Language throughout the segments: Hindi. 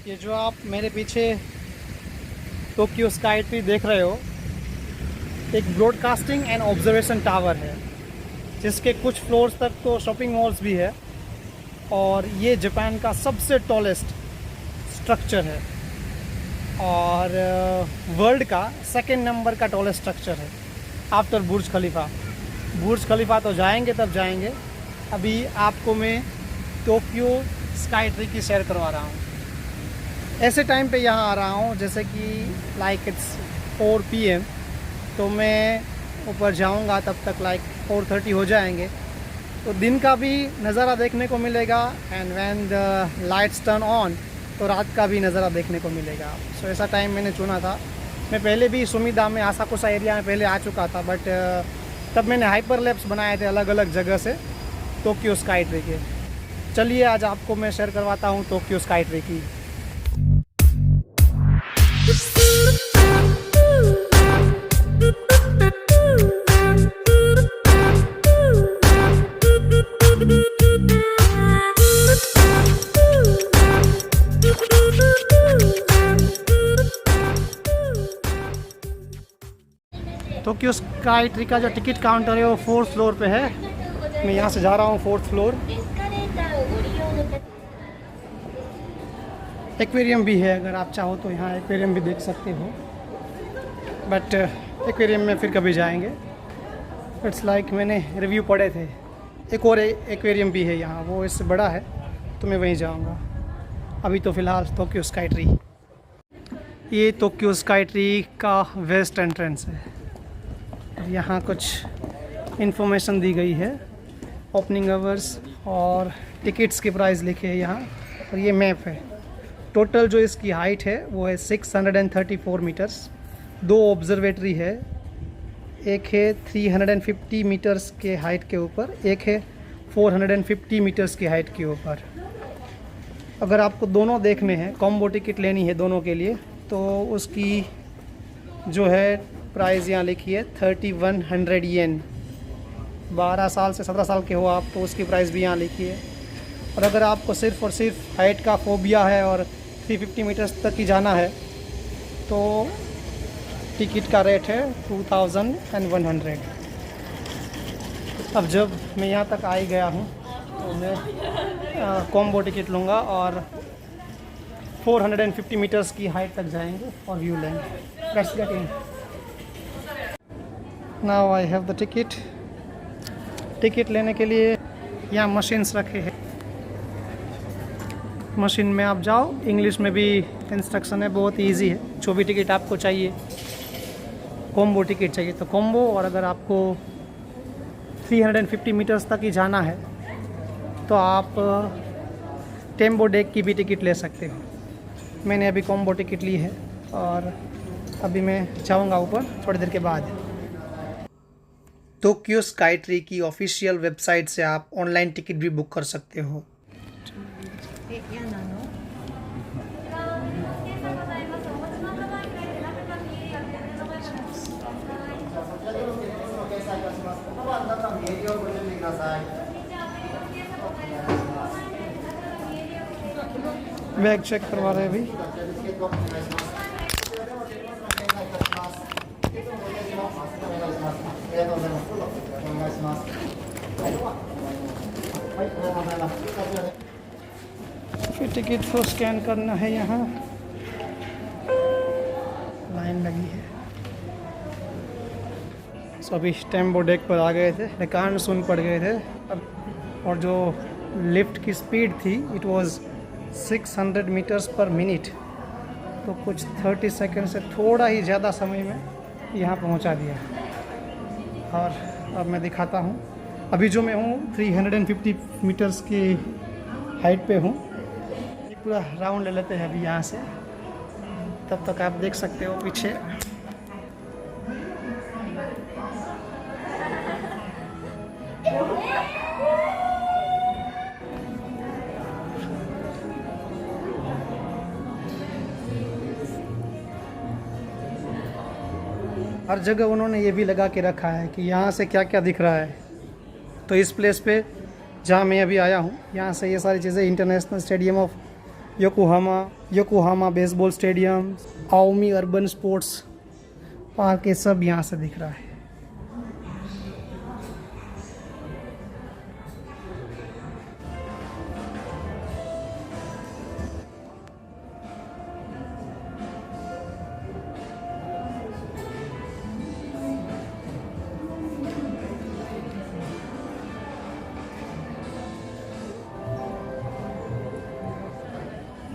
ये जो आप मेरे पीछे टोक्यो स्काई ट्री देख रहे हो, एक ब्रॉडकास्टिंग एंड ऑब्जर्वेशन टावर है जिसके कुछ फ्लोर्स तक तो शॉपिंग मॉल्स भी है। और ये जापान का सबसे टॉलेस्ट स्ट्रक्चर है और वर्ल्ड का सेकंड नंबर का टॉलेस्ट स्ट्रक्चर है आफ्टर बुर्ज खलीफा। बुर्ज खलीफा तो जाएंगे तब जाएंगे, अभी आपको मैं टोक्यो स्काई ट्री की सैर करवा रहा हूँ। ऐसे टाइम पे यहाँ आ रहा हूँ जैसे कि लाइक इट्स 4 PM, तो मैं ऊपर जाऊँगा तब तक लाइक 4:30 हो जाएंगे, तो दिन का भी नज़ारा देखने को मिलेगा and when the lights turn on तो रात का भी नज़ारा देखने को मिलेगा। सो ऐसा टाइम मैंने चुना था। मैं पहले भी सुमिदा में आसाकुसा एरिया में पहले आ चुका था, बट तब मैंने हाइपर लैप्स बनाए थे अलग अलग जगह से टोक्यो स्काई ट्री के। चलिए आज आपको मैं शेयर करवाता हूँ टोक्यो स्काई ट्री की। टोक्यो स्काई ट्री का जो टिकट काउंटर है वो 4th फ्लोर पे है। मैं यहाँ से जा रहा हूँ 4th फ्लोर। एक्वेरियम भी है, अगर आप चाहो तो यहाँ एक्वेरियम भी देख सकते हो, बट एक्वेरियम में फिर कभी जाएंगे। इट्स लाइक मैंने रिव्यू पढ़े थे। एक और एक्वेरियम भी है यहाँ, वो इससे बड़ा है, तो मैं वहीं जाऊँगा। अभी तो फ़िलहाल टोक्यो स्काई ट्री। ये टोक्यो स्काई ट्री का वेस्ट एंट्रेंस है। यहाँ कुछ इन्फॉर्मेशन दी गई है, ओपनिंग आवर्स और टिकट्स के प्राइस लिखे हैं यहाँ, और ये मैप है। टोटल जो इसकी हाइट है वो है 634 मीटर्स। 2 ऑब्जर्वेटरी है, एक है 350 मीटर्स के हाइट के ऊपर, एक है 450 मीटर्स की हाइट के ऊपर। अगर आपको दोनों देखने हैं, कॉम्बो टिकट लेनी है दोनों के लिए, तो उसकी जो है प्राइस यहाँ लिखी है 3100 येन। 12 साल से 17 साल के हो आप तो उसकी प्राइस भी यहाँ लिखी है। और अगर आपको सिर्फ और सिर्फ हाइट का फोबिया है और 350 मीटर्स तक ही जाना है तो टिकट का रेट है 2100। अब जब मैं यहाँ तक आ ही गया हूँ तो मैं कॉम्बो टिकट लूँगा और 450 मीटर्स की हाइट तक जाएंगे और व्यू लेंगे। Let's get in. Now I have the ticket. Ticket लेने के लिए यहाँ मशीन्स रखे हैं। मशीन में आप जाओ, इंग्लिश में भी इंस्ट्रक्शन है, बहुत इजी है। जो भी टिकट आपको चाहिए, कॉम्बो टिकट चाहिए तो कॉम्बो, और अगर आपको 350 मीटर्स तक ही जाना है तो आप टेम्बो डेक की भी टिकट ले सकते हो। मैंने अभी कॉम्बो टिकट ली है और अभी मैं जाऊंगा ऊपर थोड़ी देर के बाद। टोक्यो स्काई ट्री की ऑफिशियल वेबसाइट से आप ऑनलाइन टिकट भी बुक कर सकते हो। बैग चेक करवा रहे हैं अभी। फिर टिकट को स्कैन करना है, यहाँ लाइन लगी है। सो अभी टेम्बो डेक पर आ गए थे, कान सुन पड़ गए थे। और जो लिफ्ट की स्पीड थी it was 600 metres per minute, तो कुछ 30 सेकंड से थोड़ा ही ज़्यादा समय में यहाँ पहुँचा दिया। और अब मैं दिखाता हूँ, अभी जो मैं हूँ 350 मीटर्स की हाइट पे हूँ। एक पूरा राउंड ले लेते हैं अभी यहाँ से, तब तक आप देख सकते हो पीछे हर जगह उन्होंने ये भी लगा के रखा है कि यहाँ से क्या क्या दिख रहा है। तो इस प्लेस पे जहाँ मैं अभी आया हूँ, यहाँ से ये सारी चीज़ें international stadium of Yokohama baseball stadium, Aomi urban sports park, ये सब यहाँ से दिख रहा है।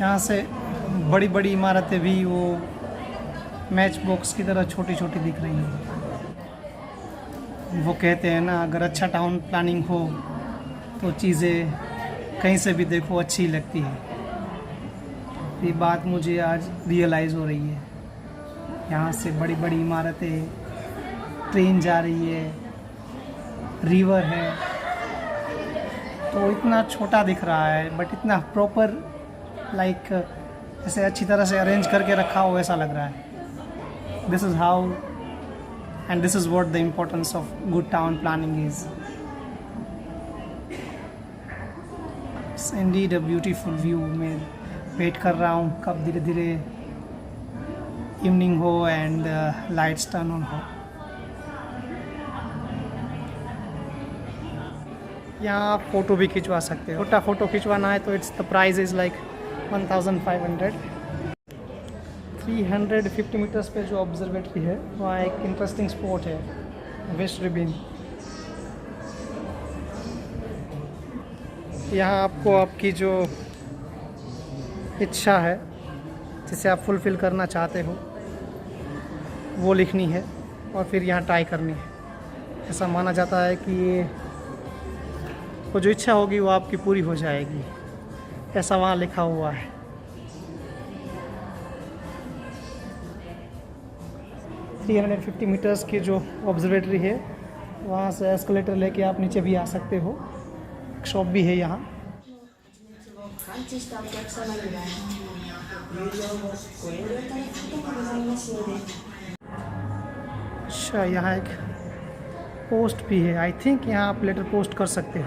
यहाँ से बड़ी बड़ी इमारतें भी वो मैच बॉक्स की तरह छोटी छोटी दिख रही हैं। वो कहते हैं ना, अगर अच्छा टाउन प्लानिंग हो तो चीज़ें कहीं से भी देखो अच्छी लगती है। ये बात मुझे आज रियलाइज़ हो रही है। यहाँ से बड़ी बड़ी इमारतें, ट्रेन जा रही है, रिवर है, तो इतना छोटा दिख रहा है बट इतना प्रॉपर, लाइक ऐसे अच्छी तरह से अरेंज करके रखा हो ऐसा लग रहा है। This is how and this is what the importance of good town planning is. It's indeed a beautiful view. मैं वेट कर रहा हूँ कब धीरे धीरे इवनिंग हो एंड लाइट्स टर्न ऑन हो। यहाँ आप फ़ोटो भी खिंचवा सकते हो। छोटा फ़ोटो खिंचवाना है तो it's the price is like 1500। 350 metres पे जो ऑब्जर्वेटरी है वहाँ एक इंटरेस्टिंग स्पॉट है, वेस्ट रिबिन। यहाँ आपको आपकी जो इच्छा है, जिसे आप फुलफ़िल करना चाहते हो, वो लिखनी है और फिर यहाँ टाई करनी है। ऐसा माना जाता है कि ये वो जो इच्छा होगी वो आपकी पूरी हो जाएगी, ऐसा वहाँ लिखा हुआ है। थ्री 350 मीटर्स की जो ऑब्जर्वेटरी है, वहाँ से एस्केलेटर लेके आप नीचे भी आ सकते हो। एक शॉप भी है यहाँ। अच्छा, यहाँ एक पोस्ट भी है। आई थिंक यहाँ आप लेटर पोस्ट कर सकते हो।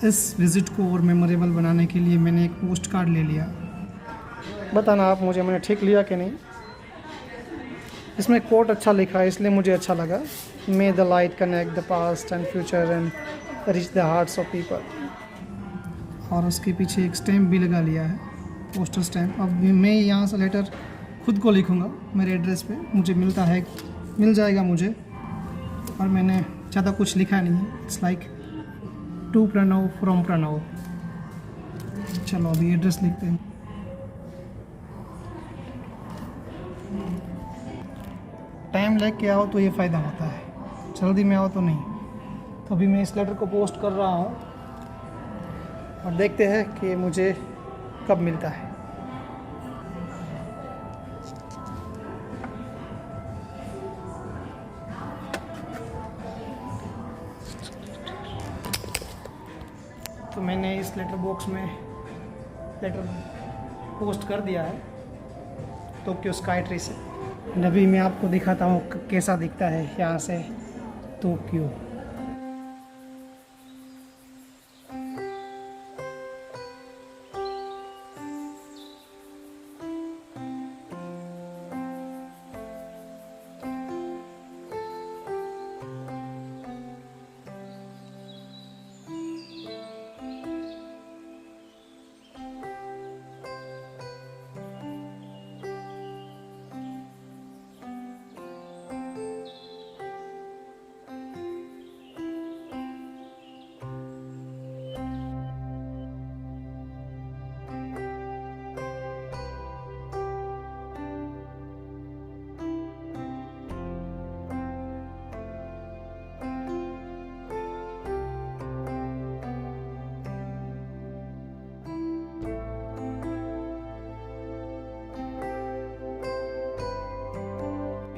इस विज़िट को और मेमोरेबल बनाने के लिए मैंने एक पोस्ट कार्ड ले लिया। बताना आप मुझे, मैंने ठीक लिया कि नहीं। इसमें कोट अच्छा लिखा है इसलिए मुझे अच्छा लगा। मे the light connect the past and future and reach the hearts of people. और उसके पीछे एक स्टैम्प भी लगा लिया है, पोस्टर स्टैम्प। अब मैं यहाँ से लेटर खुद को लिखूँगा मेरे एड्रेस पे, मुझे मिल जाएगा मुझे। और मैंने ज़्यादा कुछ लिखा नहीं है। It's like to Pranav from Pranav. चलो अभी एड्रेस लिखते हैं। टाइम लेके आओ तो ये फ़ायदा होता है, जल्दी में आओ तो नहीं। तो अभी मैं इस लेटर को पोस्ट कर रहा हूँ और देखते हैं कि मुझे कब मिलता है। तो मैंने इस लेटर बॉक्स में लेटर पोस्ट कर दिया है टोक्यो स्काई ट्री से। अभी मैं आपको दिखाता हूँ कैसा दिखता है यहाँ से टोक्यो।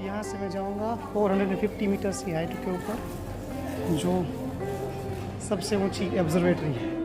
यहाँ से मैं जाऊँगा 450 मीटर्स की हाइट के ऊपर, जो सबसे ऊंची ऑब्जर्वेटरी है।